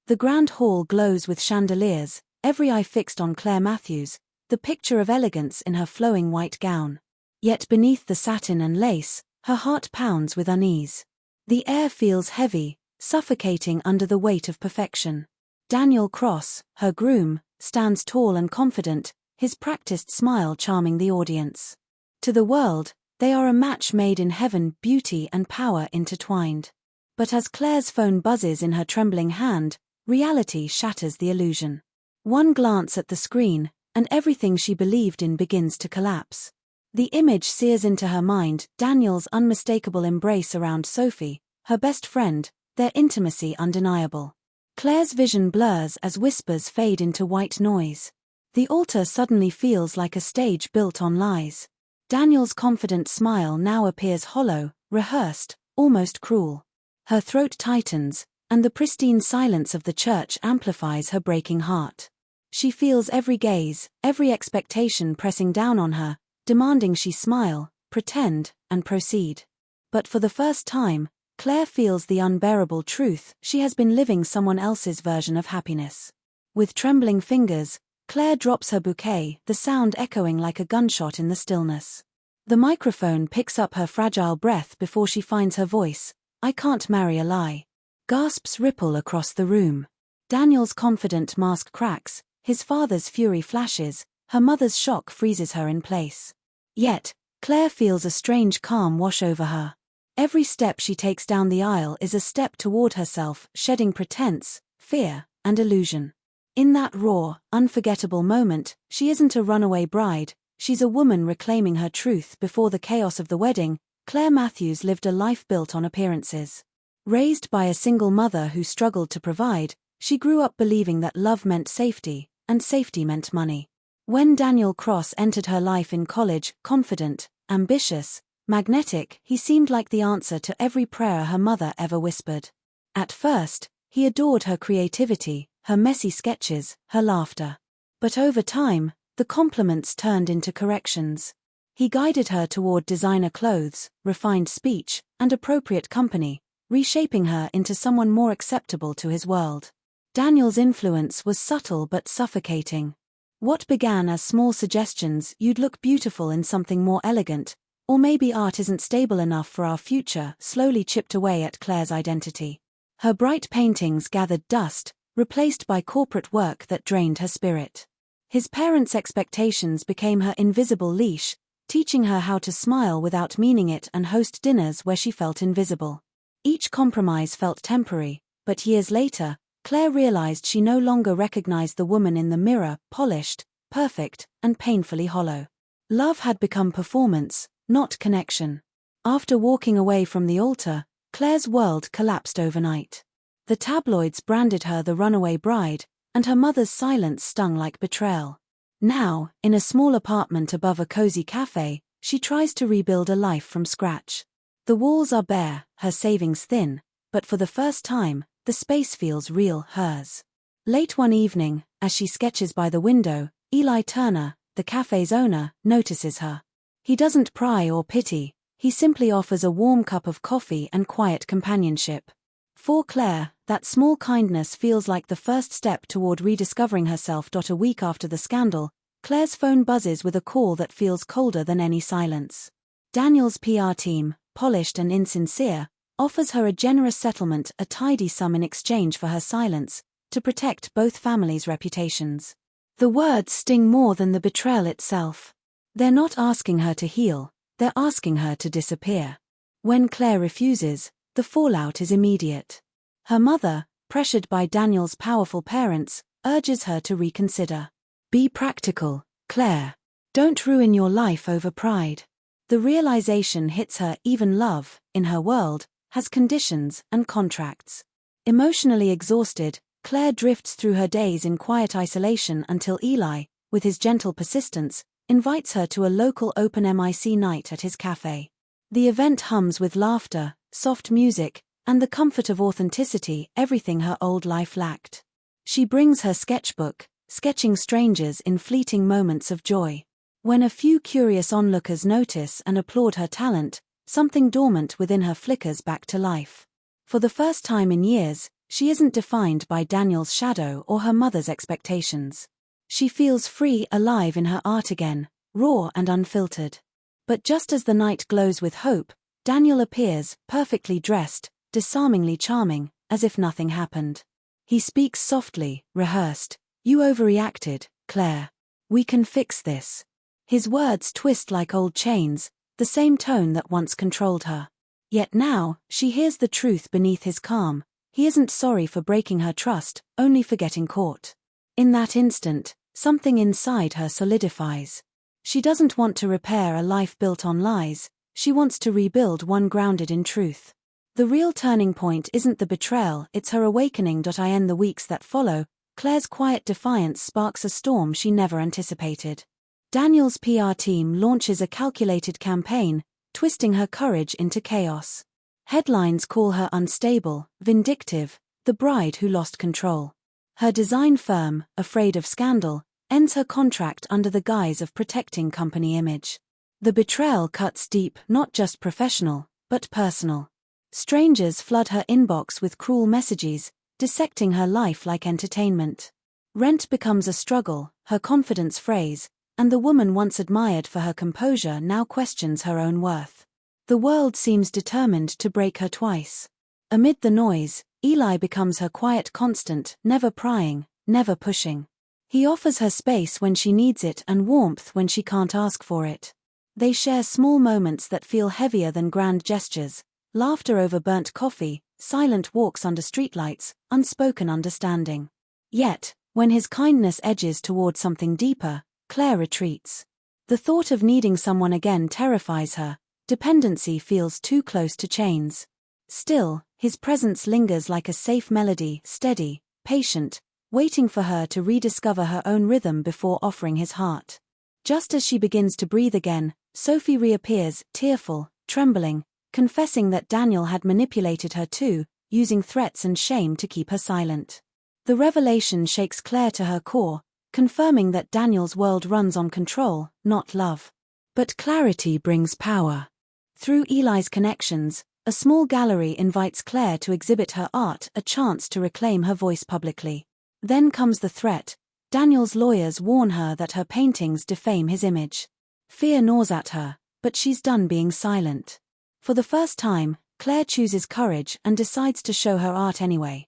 The grand hall glows with chandeliers, every eye fixed on Claire Matthews, the picture of elegance in her flowing white gown. Yet beneath the satin and lace, her heart pounds with unease. The air feels heavy, suffocating under the weight of perfection. Daniel Cross, her groom, stands tall and confident, his practiced smile charming the audience. To the world, they are a match made in heaven, beauty and power intertwined. But as Claire's phone buzzes in her trembling hand, reality shatters the illusion. One glance at the screen, and everything she believed in begins to collapse. The image sears into her mind, Daniel's unmistakable embrace around Sophie, her best friend, their intimacy undeniable. Claire's vision blurs as whispers fade into white noise. The altar suddenly feels like a stage built on lies. Daniel's confident smile now appears hollow, rehearsed, almost cruel. Her throat tightens, and the pristine silence of the church amplifies her breaking heart. She feels every gaze, every expectation pressing down on her, demanding she smile, pretend, and proceed. But for the first time, Claire feels the unbearable truth: she has been living someone else's version of happiness. With trembling fingers, Claire drops her bouquet, the sound echoing like a gunshot in the stillness. The microphone picks up her fragile breath before she finds her voice. "I can't marry a lie." Gasps ripple across the room. Daniel's confident mask cracks, his father's fury flashes, her mother's shock freezes her in place. Yet, Claire feels a strange calm wash over her. Every step she takes down the aisle is a step toward herself, shedding pretense, fear, and illusion. In that raw, unforgettable moment, she isn't a runaway bride, she's a woman reclaiming her truth. Before the chaos of the wedding, Claire Matthews lived a life built on appearances. Raised by a single mother who struggled to provide, she grew up believing that love meant safety, and safety meant money. When Daniel Cross entered her life in college, confident, ambitious, magnetic, he seemed like the answer to every prayer her mother ever whispered. At first, he adored her creativity, her messy sketches, her laughter. But over time, the compliments turned into corrections. He guided her toward designer clothes, refined speech, and appropriate company, reshaping her into someone more acceptable to his world. Daniel's influence was subtle but suffocating. What began as small suggestions, "You'd look beautiful in something more elegant," or "maybe art isn't stable enough for our future," slowly chipped away at Claire's identity. Her bright paintings gathered dust, replaced by corporate work that drained her spirit. His parents' expectations became her invisible leash, teaching her how to smile without meaning it and host dinners where she felt invisible. Each compromise felt temporary, but years later, Claire realized she no longer recognized the woman in the mirror, polished, perfect, and painfully hollow. Love had become performance, not connection. After walking away from the altar, Claire's world collapsed overnight. The tabloids branded her the runaway bride, and her mother's silence stung like betrayal. Now, in a small apartment above a cozy cafe, she tries to rebuild a life from scratch. The walls are bare, her savings thin, but for the first time, the space feels real, hers. Late one evening, as she sketches by the window, Eli Turner, the cafe's owner, notices her. He doesn't pry or pity, he simply offers a warm cup of coffee and quiet companionship. For Claire, that small kindness feels like the first step toward rediscovering herself. A week after the scandal, Claire's phone buzzes with a call that feels colder than any silence. Daniel's PR team, polished and insincere, offers her a generous settlement, a tidy sum in exchange for her silence, to protect both families' reputations. The words sting more than the betrayal itself. They're not asking her to heal, they're asking her to disappear. When Claire refuses, the fallout is immediate. Her mother, pressured by Daniel's powerful parents, urges her to reconsider. "Be practical, Claire. Don't ruin your life over pride." The realization hits her: even love, in her world, has conditions and contracts. Emotionally exhausted, Claire drifts through her days in quiet isolation until Eli, with his gentle persistence, invites her to a local open mic night at his cafe. The event hums with laughter, soft music, and the comfort of authenticity, everything her old life lacked. She brings her sketchbook, sketching strangers in fleeting moments of joy. When a few curious onlookers notice and applaud her talent, something dormant within her flickers back to life. For the first time in years, She isn't defined by Daniel's shadow or her mother's expectations. She feels free, alive in her art again, raw and unfiltered. But just as the night glows with hope, Daniel appears, perfectly dressed, disarmingly charming, as if nothing happened. He speaks softly, rehearsed. "You overreacted, Claire. We can fix this." His words twist like old chains, the same tone that once controlled her. Yet now, she hears the truth beneath his calm. He isn't sorry for breaking her trust, only for getting caught. In that instant, something inside her solidifies. She doesn't want to repair a life built on lies, she wants to rebuild one grounded in truth. The real turning point isn't the betrayal, it's her awakening. In the weeks that follow, Claire's quiet defiance sparks a storm she never anticipated. Daniel's PR team launches a calculated campaign, twisting her courage into chaos. Headlines call her unstable, vindictive, the bride who lost control. Her design firm, afraid of scandal, ends her contract under the guise of protecting company image. The betrayal cuts deep, not just professional, but personal. Strangers flood her inbox with cruel messages, dissecting her life like entertainment. Rent becomes a struggle, her confidence frays, and the woman once admired for her composure now questions her own worth. The world seems determined to break her twice. Amid the noise, Eli becomes her quiet constant, never prying, never pushing. He offers her space when she needs it and warmth when she can't ask for it. They share small moments that feel heavier than grand gestures, laughter over burnt coffee, silent walks under streetlights, unspoken understanding. Yet, when his kindness edges toward something deeper, Claire retreats. The thought of needing someone again terrifies her. Dependency feels too close to chains. Still, his presence lingers like a safe melody, steady, patient, waiting for her to rediscover her own rhythm before offering his heart. Just as she begins to breathe again, Sophie reappears, tearful, trembling, confessing that Daniel had manipulated her too, using threats and shame to keep her silent. The revelation shakes Claire to her core, confirming that Daniel's world runs on control, not love. But clarity brings power. Through Eli's connections, a small gallery invites Claire to exhibit her art, a chance to reclaim her voice publicly. Then comes the threat. Daniel's lawyers warn her that her paintings defame his image. Fear gnaws at her, but she's done being silent. For the first time, Claire chooses courage and decides to show her art anyway.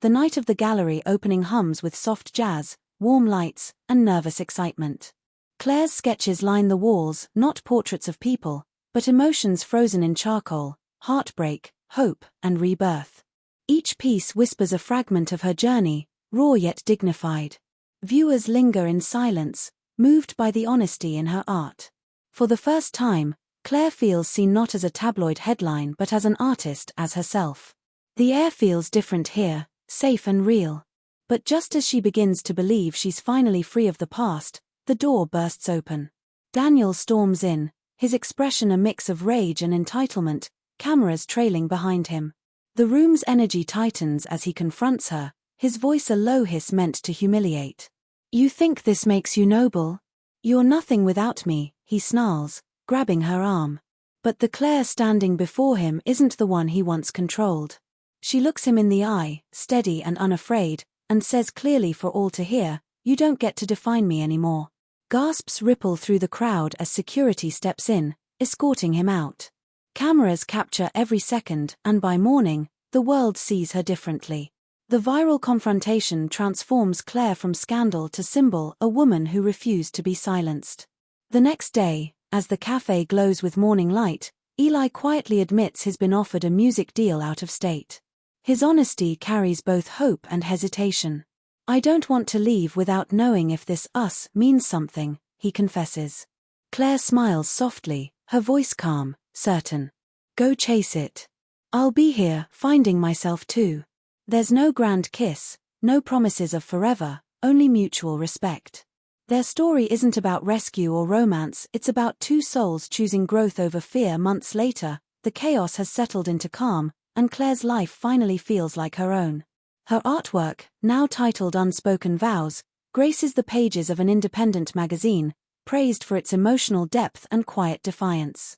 The night of the gallery opening hums with soft jazz, warm lights, and nervous excitement. Claire's sketches line the walls, not portraits of people, but emotions frozen in charcoal, heartbreak, hope, and rebirth. Each piece whispers a fragment of her journey, raw yet dignified. Viewers linger in silence, moved by the honesty in her art. For the first time, Claire feels seen not as a tabloid headline but as an artist, as herself. The air feels different here, safe and real. But just as she begins to believe she's finally free of the past, the door bursts open. Daniel storms in, his expression a mix of rage and entitlement, cameras trailing behind him. The room's energy tightens as he confronts her, his voice a low hiss meant to humiliate. "You think this makes you noble? You're nothing without me," he snarls, grabbing her arm. But the Claire standing before him isn't the one he once controlled. She looks him in the eye, steady and unafraid, and says clearly for all to hear, "You don't get to define me anymore." Gasps ripple through the crowd as security steps in, escorting him out. Cameras capture every second, and by morning, the world sees her differently. The viral confrontation transforms Claire from scandal to symbol, a woman who refused to be silenced. The next day, as the cafe glows with morning light, Eli quietly admits he's been offered a music deal out of state. His honesty carries both hope and hesitation. "I don't want to leave without knowing if this us means something," he confesses. Claire smiles softly, her voice calm, certain. "Go chase it. I'll be here, finding myself too." There's no grand kiss, no promises of forever, only mutual respect. Their story isn't about rescue or romance, it's about two souls choosing growth over fear. Months later, the chaos has settled into calm, and Claire's life finally feels like her own. Her artwork, now titled Unspoken Vows, graces the pages of an independent magazine, praised for its emotional depth and quiet defiance.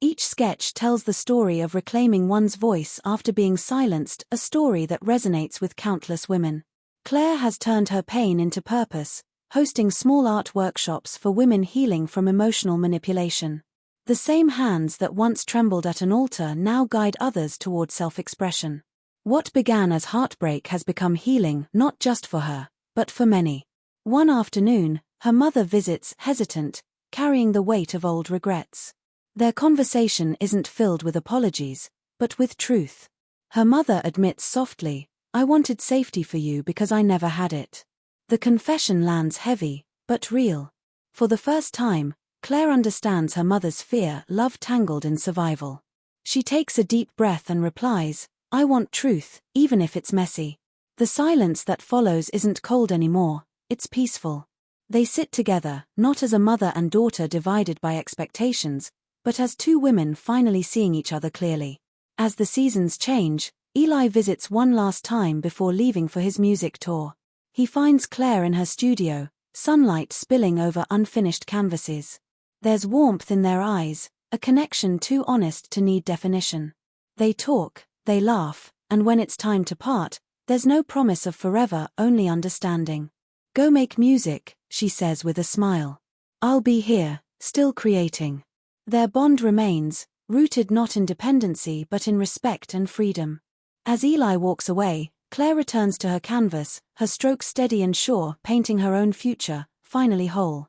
Each sketch tells the story of reclaiming one's voice after being silenced, a story that resonates with countless women. Claire has turned her pain into purpose, hosting small art workshops for women healing from emotional manipulation. The same hands that once trembled at an altar now guide others toward self-expression. What began as heartbreak has become healing, not just for her, but for many. One afternoon, her mother visits, hesitant, carrying the weight of old regrets. Their conversation isn't filled with apologies, but with truth. Her mother admits softly, "I wanted safety for you because I never had it." The confession lands heavy, but real. For the first time, Claire understands her mother's fear, love tangled in survival. She takes a deep breath and replies, "I want truth, even if it's messy." The silence that follows isn't cold anymore, it's peaceful. They sit together, not as a mother and daughter divided by expectations, but as two women finally seeing each other clearly. As the seasons change, Eli visits one last time before leaving for his music tour. He finds Claire in her studio, sunlight spilling over unfinished canvases. There's warmth in their eyes, a connection too honest to need definition. They talk, they laugh, and when it's time to part, there's no promise of forever, only understanding. "Go make music," she says with a smile. "I'll be here, still creating." Their bond remains, rooted not in dependency but in respect and freedom. As Eli walks away, Claire returns to her canvas, her strokes steady and sure, painting her own future, finally whole.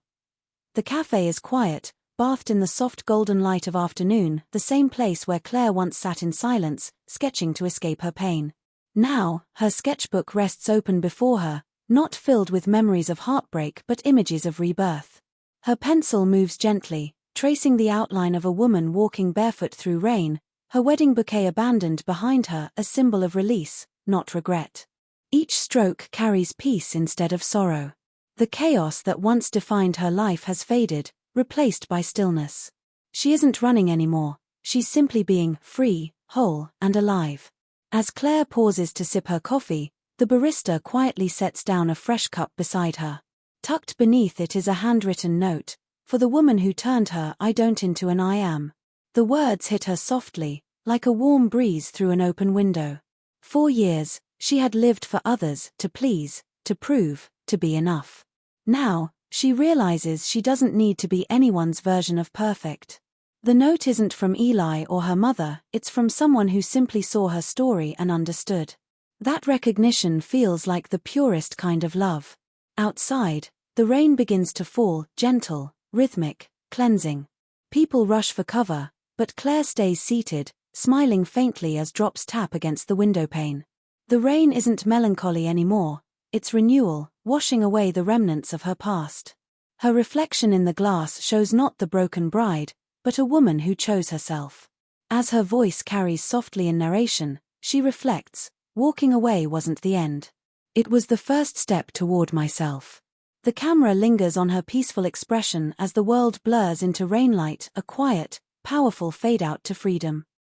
The cafe is quiet, bathed in the soft golden light of afternoon, the same place where Claire once sat in silence, sketching to escape her pain. Now, her sketchbook rests open before her, not filled with memories of heartbreak but images of rebirth. Her pencil moves gently, tracing the outline of a woman walking barefoot through rain, her wedding bouquet abandoned behind her, a symbol of release, not regret. Each stroke carries peace instead of sorrow. The chaos that once defined her life has faded, replaced by stillness. She isn't running anymore, she's simply being free, whole, and alive. As Claire pauses to sip her coffee, the barista quietly sets down a fresh cup beside her. Tucked beneath it is a handwritten note, "For the woman who turned her I don't into an I am." The words hit her softly, like a warm breeze through an open window. 4 years, she had lived for others, to please, to prove, to be enough. Now, she realizes she doesn't need to be anyone's version of perfect. The note isn't from Eli or her mother, it's from someone who simply saw her story and understood. That recognition feels like the purest kind of love. Outside, the rain begins to fall, gentle, rhythmic, cleansing. People rush for cover, but Claire stays seated, smiling faintly as drops tap against the windowpane. The rain isn't melancholy anymore, it's renewal, washing away the remnants of her past. Her reflection in the glass shows not the broken bride, but a woman who chose herself. As her voice carries softly in narration, she reflects, "Walking away wasn't the end. It was the first step toward myself." The camera lingers on her peaceful expression as the world blurs into rainlight, a quiet, powerful fade-out to freedom.